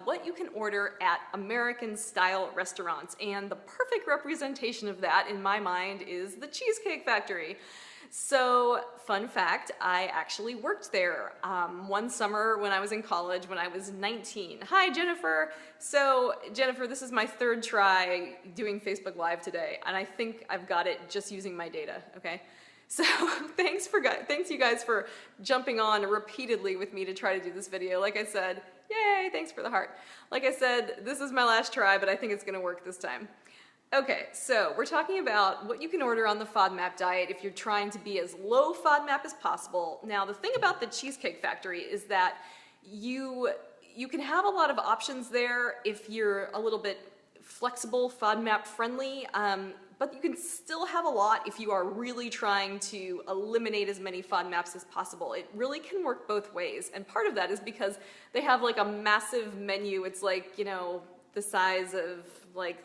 what you can order at American-style restaurants. And the perfect representation of that, in my mind, is the Cheesecake Factory. So, fun fact, I actually worked there one summer when I was in college when I was 19. Hi, Jennifer. So, Jennifer, this is my third try doing Facebook Live today, and I think I've got it just using my data, okay? So, thanks you guys for jumping on repeatedly with me to try to do this video. Like I said, yay, thanks for the heart. Like I said, this is my last try, but I think it's gonna work this time. Okay, so we're talking about what you can order on the FODMAP diet if you're trying to be as low FODMAP as possible. Now, the thing about the Cheesecake Factory is that you can have a lot of options there if you're a little bit flexible, FODMAP friendly, but you can still have a lot if you are really trying to eliminate as many FODMAPs as possible. It really can work both ways, and part of that is because they have like a massive menu. It's like, you know, the size of like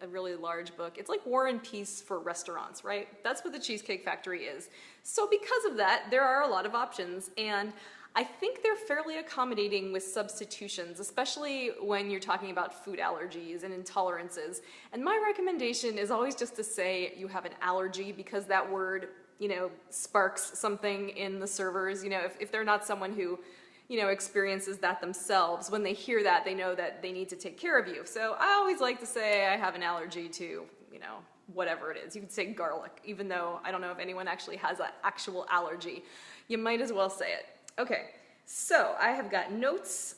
a really large book. It's like War and Peace for restaurants, right? That's what the Cheesecake Factory is. So because of that, there are a lot of options, and I think they're fairly accommodating with substitutions, especially when you're talking about food allergies and intolerances. And my recommendation is always just to say you have an allergy, because that word, you know, sparks something in the servers. You know, if they're not someone who, you know, experiences that themselves, when they hear that, they know that they need to take care of you. So I always like to say I have an allergy to, you know, whatever it is. You could say garlic, even though I don't know if anyone actually has an actual allergy. You might as well say it. Okay, so I have got notes.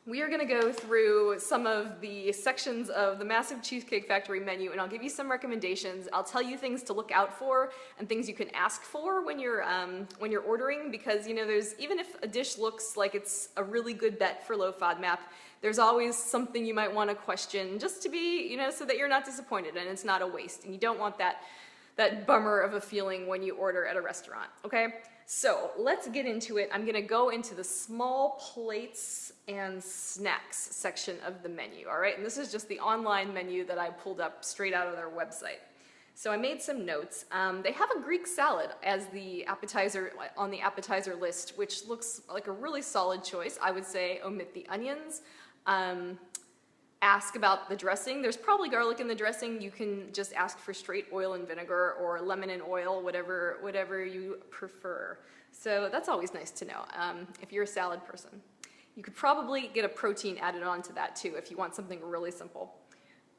We are gonna go through some of the sections of the massive Cheesecake Factory menu, and I'll give you some recommendations. I'll tell you things to look out for and things you can ask for when you're ordering, because, you know, even if a dish looks like it's a really good bet for low FODMAP, there's always something you might want to question, just to be, you know, so that you're not disappointed and it's not a waste, and you don't want that bummer of a feeling when you order at a restaurant, okay? So let's get into it. I'm gonna go into the small plates and snacks section of the menu, all right? And this is just the online menu that I pulled up straight out of their website. So I made some notes. They have a Greek salad as the appetizer, on the appetizer list, which looks like a really solid choice. I would say omit the onions. Ask about the dressing. There's probably garlic in the dressing. You can just ask for straight oil and vinegar or lemon and oil, whatever you prefer. So that's always nice to know if you're a salad person. You could probably get a protein added on to that too if you want something really simple.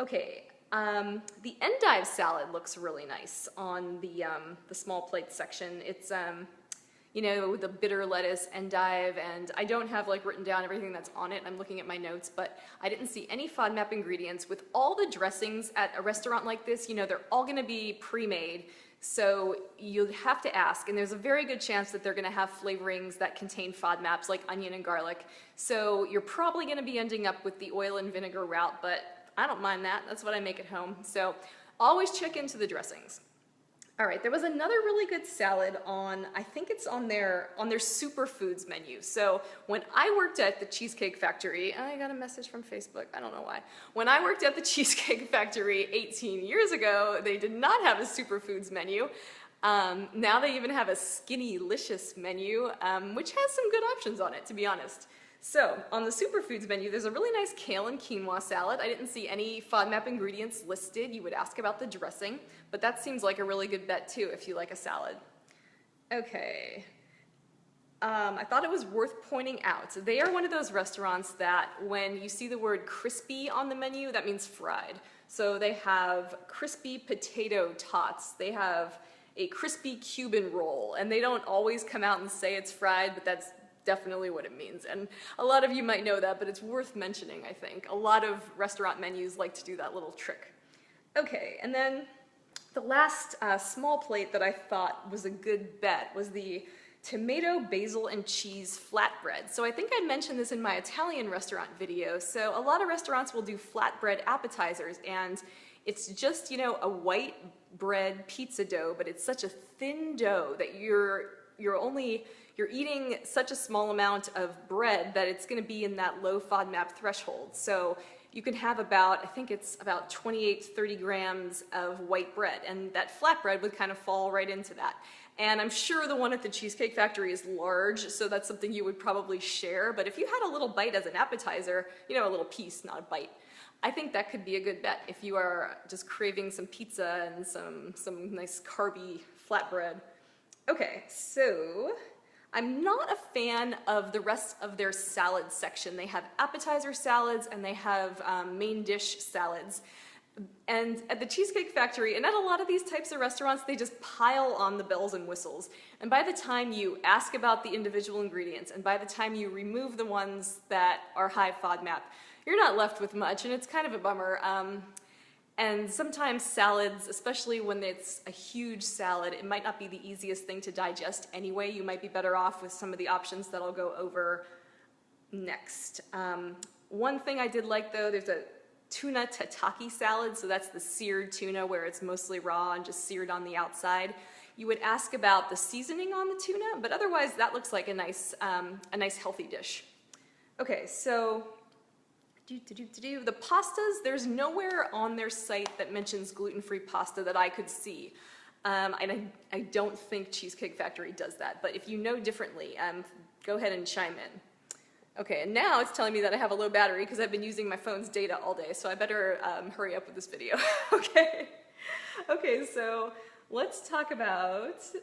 Okay, the Endive Salad looks really nice on the small plate section. It's you know, the bitter lettuce, endive, and I don't have like written down everything that's on it. I'm looking at my notes, but I didn't see any FODMAP ingredients. With all the dressings at a restaurant like this, you know, they're all gonna be pre-made, so you'll have to ask, and there's a very good chance that they're gonna have flavorings that contain FODMAPs like onion and garlic. So you're probably gonna be ending up with the oil and vinegar route, but I don't mind that. That's what I make at home. So always check into the dressings. All right, there was another really good salad on, I think it's on their superfoods menu. So when I worked at the Cheesecake Factory, I got a message from Facebook, I don't know why. When I worked at the Cheesecake Factory 18 years ago, they did not have a superfoods menu. Now they even have a Skinnylicious menu, which has some good options on it, to be honest. So, on the superfoods menu, there's a really nice kale and quinoa salad. I didn't see any FODMAP ingredients listed. You would ask about the dressing, but that seems like a really good bet too if you like a salad. Okay. I thought it was worth pointing out. They are one of those restaurants that when you see the word crispy on the menu, that means fried. So they have crispy potato tots. They have a crispy Cuban roll, and they don't always come out and say it's fried, but that's definitely what it means. And a lot of you might know that, but it's worth mentioning, I think. A lot of restaurant menus like to do that little trick. Okay, and then the last small plate that I thought was a good bet was the tomato, basil, and cheese flatbread. So I think I mentioned this in my Italian restaurant video. So a lot of restaurants will do flatbread appetizers, and it's just, you know, a white bread pizza dough, but it's such a thin dough that you're eating such a small amount of bread that it's going to be in that low FODMAP threshold. So you can have about, I think it's about 28 to 30 grams of white bread, and that flatbread would kind of fall right into that. And I'm sure the one at the Cheesecake Factory is large, so that's something you would probably share. But if you had a little bite as an appetizer, you know, a little piece, not a bite, I think that could be a good bet if you are just craving some pizza and some nice carby flatbread. Okay, so I'm not a fan of the rest of their salad section. They have appetizer salads and they have main dish salads. And at the Cheesecake Factory, and at a lot of these types of restaurants, they just pile on the bells and whistles. And by the time you ask about the individual ingredients, and by the time you remove the ones that are high FODMAP, you're not left with much, and it's kind of a bummer. And sometimes salads, especially when it's a huge salad, it might not be the easiest thing to digest anyway. You might be better off with some of the options that I'll go over next. One thing I did like, though, there's a tuna tataki salad, so that's the seared tuna where it's mostly raw and just seared on the outside. You would ask about the seasoning on the tuna, but otherwise that looks like a nice healthy dish. Okay, so the pastas, there's nowhere on their site that mentions gluten-free pasta that I could see. And I don't think Cheesecake Factory does that, but if you know differently, go ahead and chime in. Okay, and now it's telling me that I have a low battery because I've been using my phone's data all day, so I better hurry up with this video. Okay. Okay, so let's talk about, so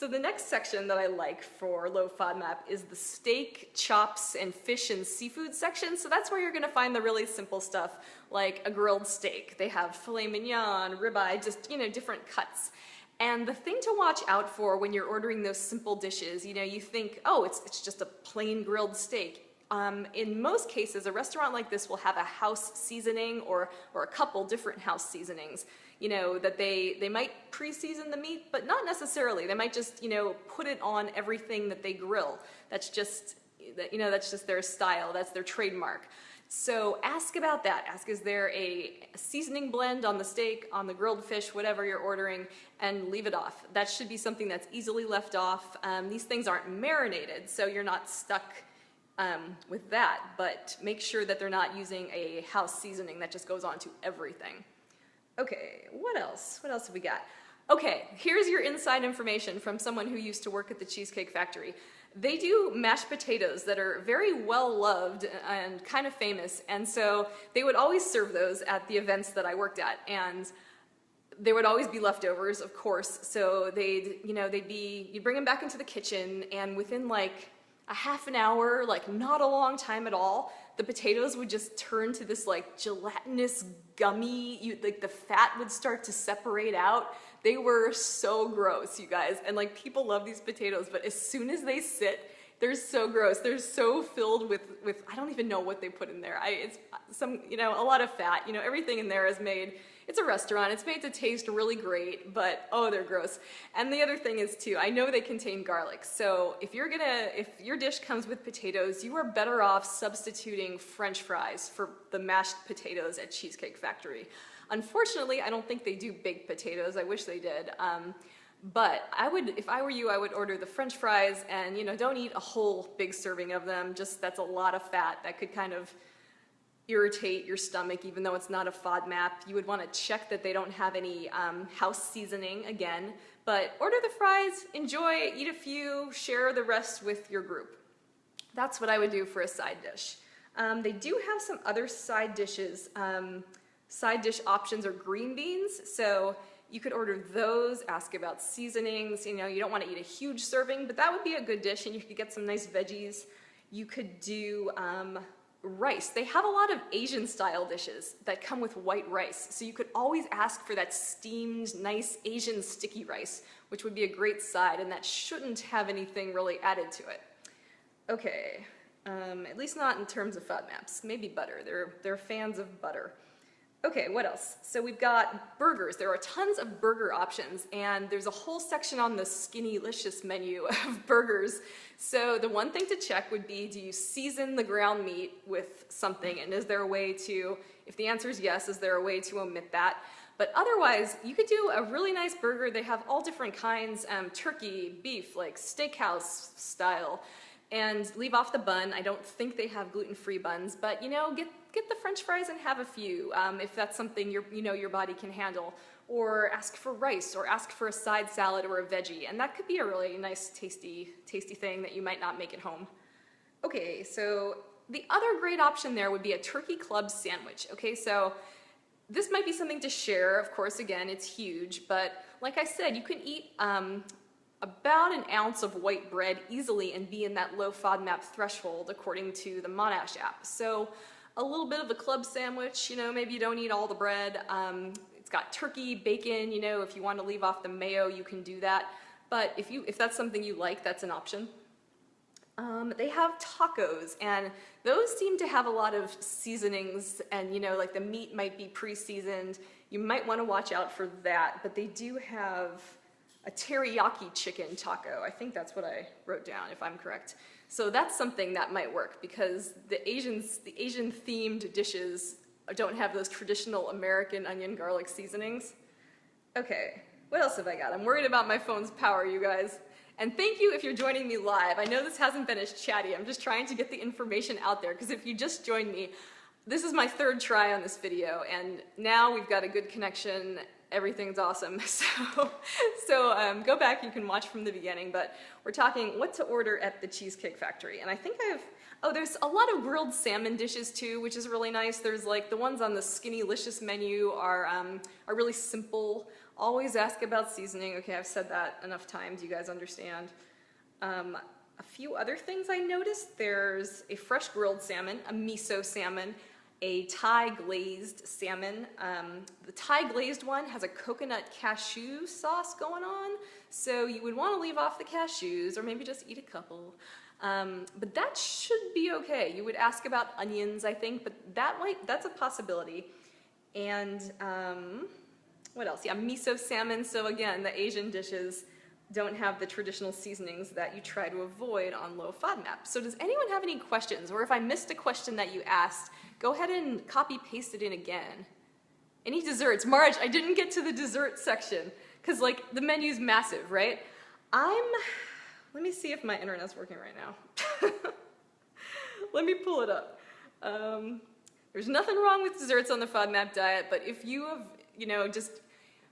the next section that I like for low FODMAP is the steak, chops, and fish and seafood section. So that's where you're gonna find the really simple stuff, like a grilled steak. They have filet mignon, ribeye, just, you know, different cuts. And the thing to watch out for when you're ordering those simple dishes, you know, you think, oh, it's just a plain grilled steak. In most cases, a restaurant like this will have a house seasoning or a couple different house seasonings, you know, that they might pre-season the meat, but not necessarily. They might just, you know, put it on everything that they grill. That's just, you know, that's just their style. That's their trademark. So ask about that. Ask, is there a seasoning blend on the steak, on the grilled fish, whatever you're ordering, and leave it off. That should be something that's easily left off. These things aren't marinated, so you're not stuck with that, but make sure that they're not using a house seasoning that just goes on to everything. Okay, what else? What else have we got? Okay, here's your inside information from someone who used to work at the Cheesecake Factory. They do mashed potatoes that are very well loved and kind of famous, and so they would always serve those at the events that I worked at, and there would always be leftovers, of course, so you'd bring them back into the kitchen, and within like a half an hour, like not a long time at all, the potatoes would just turn to this like gelatinous gummy, like the fat would start to separate out. They were so gross, you guys, and like people love these potatoes, but as soon as they sit, they're so gross. They're so filled with I don't even know what they put in there. It's some, you know, a lot of fat. You know, everything in there is made, it's a restaurant, it's made to taste really great, but oh, they're gross. And the other thing is too, I know they contain garlic, so if your dish comes with potatoes, you are better off substituting French fries for the mashed potatoes at Cheesecake Factory. Unfortunately, I don't think they do baked potatoes. I wish they did. But if I were you, I would order the French fries and, you know, don't eat a whole big serving of them. Just, that's a lot of fat that could kind of irritate your stomach, even though it's not a FODMAP. You would want to check that they don't have any house seasoning again. But order the fries, enjoy, eat a few, share the rest with your group. That's what I would do for a side dish. They do have some other side dishes. Side dish options are green beans, so you could order those, ask about seasonings. You know, you don't want to eat a huge serving, but that would be a good dish, and you could get some nice veggies. You could do rice. They have a lot of Asian style dishes that come with white rice, so you could always ask for that steamed, nice Asian sticky rice, which would be a great side, and that shouldn't have anything really added to it. Okay, at least not in terms of FODMAPs. Maybe butter. They're fans of butter. Okay, what else? So we've got burgers. There are tons of burger options, and there's a whole section on the Skinnylicious menu of burgers. So the one thing to check would be, do you season the ground meat with something, and is there a way to, if the answer is yes, is there a way to omit that? But otherwise, you could do a really nice burger. They have all different kinds, turkey, beef, like steakhouse style, and leave off the bun. I don't think they have gluten-free buns, but you know, get the French fries and have a few if that's something your body can handle. or ask for rice, or ask for a side salad or a veggie, and that could be a really nice, tasty thing that you might not make at home. Okay, so the other great option there would be a turkey club sandwich. Okay, so this might be something to share, of course, again, it's huge, but like I said, you can eat about an ounce of white bread easily and be in that low FODMAP threshold according to the Monash app. So a little bit of a club sandwich, you know, maybe you don't eat all the bread. It's got turkey, bacon, you know, if you want to leave off the mayo, you can do that. But if that's something you like, that's an option. They have tacos, and those seem to have a lot of seasonings, and you know, like the meat might be pre-seasoned. You might want to watch out for that, but they do have a teriyaki chicken taco. I think that's what I wrote down, if I'm correct. So that's something that might work, because the Asian-themed dishes don't have those traditional American onion garlic seasonings. Okay, what else have I got? I'm worried about my phone's power, you guys. And thank you if you're joining me live. I know this hasn't been as chatty. I'm just trying to get the information out there, because if you just joined me, this is my third try on this video, and now we've got a good connection. Everything's awesome. So go back, you can watch from the beginning, but we're talking what to order at the Cheesecake Factory. And I think there's a lot of grilled salmon dishes too, which is really nice. There's like the ones on the Skinny-licious menu are really simple. Always ask about seasoning. Okay, I've said that enough times, you guys understand. A few other things I noticed. There's a fresh grilled salmon, a miso salmon, a Thai glazed salmon. The Thai glazed one has a coconut cashew sauce going on, so you would want to leave off the cashews, or maybe just eat a couple. But that should be okay. You would ask about onions, I think, but that's a possibility. And what else? Yeah, miso salmon. So again, the Asian dishes don't have the traditional seasonings that you try to avoid on low FODMAP. So does anyone have any questions? Or if I missed a question that you asked, go ahead and copy paste it in again. Any desserts? Marge, I didn't get to the dessert section, because like the menu's massive, right? Let me see if my internet's working right now. Let me pull it up. There's nothing wrong with desserts on the FODMAP diet, but if you have, you know,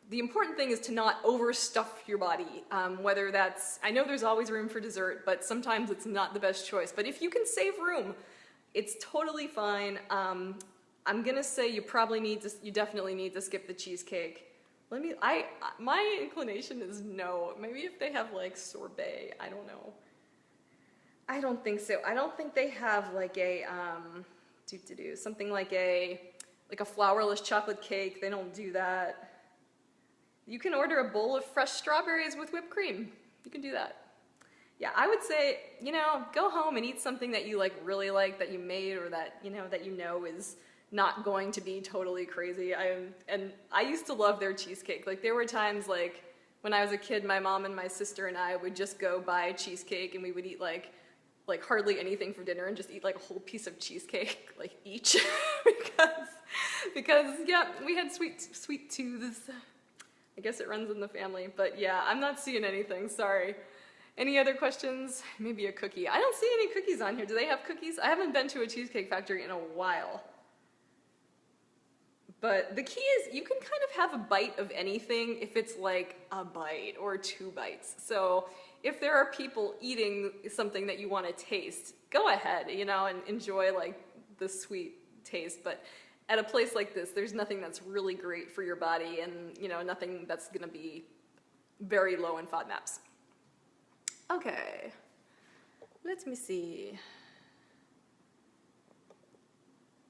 the important thing is to not overstuff your body, whether that's, I know there's always room for dessert, but sometimes it's not the best choice. But if you can save room, it's totally fine. I'm gonna say you definitely need to skip the cheesecake. My inclination is no. Maybe if they have like sorbet, I don't know. I don't think so. I don't think they have like a, something like a flourless chocolate cake. They don't do that. You can order a bowl of fresh strawberries with whipped cream. You can do that. Yeah, I would say, you know, go home and eat something that you really like, that you made, or that you know is not going to be totally crazy. And I used to love their cheesecake. Like there were times like when I was a kid, my mom and my sister and I would just go buy cheesecake, and we would eat like hardly anything for dinner and just eat like a whole piece of cheesecake like each because yeah, we had sweet tooths. I guess it runs in the family, but yeah, I'm not seeing anything, sorry. Any other questions? Maybe a cookie. I don't see any cookies on here. Do they have cookies? I haven't been to a Cheesecake Factory in a while. But the key is you can kind of have a bite of anything if it's like a bite or 2 bites. So if there are people eating something that you want to taste, go ahead, you know, and enjoy like the sweet taste. But at a place like this, there's nothing that's really great for your body, and you know, nothing that's going to be very low in FODMAPs. Okay, let me see.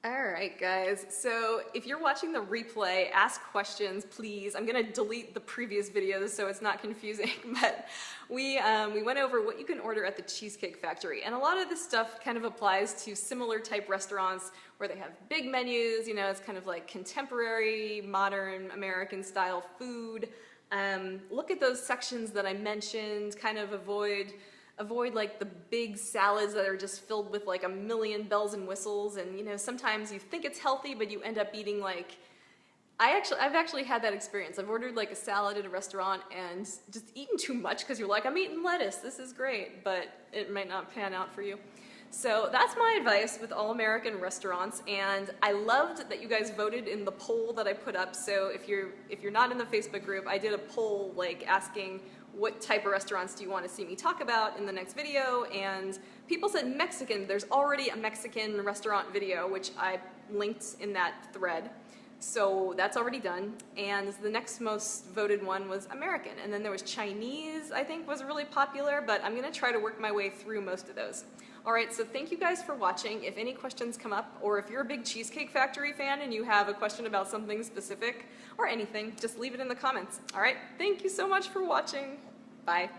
All right, guys, so if you're watching the replay, ask questions, please. I'm gonna delete the previous videos so it's not confusing, but we went over what you can order at the Cheesecake Factory, and a lot of this stuff kind of applies to similar type restaurants where they have big menus, you know, it's kind of like contemporary, modern, American style food. Look at those sections that I mentioned, kind of avoid like the big salads that are just filled with like a million bells and whistles, and you know, sometimes you think it's healthy but you end up eating like, I've actually had that experience. I've ordered like a salad at a restaurant and just eaten too much because you're like, I'm eating lettuce, this is great, but it might not pan out for you. So that's my advice with all American restaurants, and I loved that you guys voted in the poll that I put up. So if you're not in the Facebook group, I did a poll like asking what type of restaurants do you want to see me talk about in the next video, and people said Mexican. There's already a Mexican restaurant video which I linked in that thread. So that's already done, and the next most voted one was American, and then there was Chinese, I think was really popular, but I'm gonna try to work my way through most of those. All right, so thank you guys for watching. If any questions come up, or if you're a big Cheesecake Factory fan and you have a question about something specific or anything, just leave it in the comments. All right, thank you so much for watching. Bye.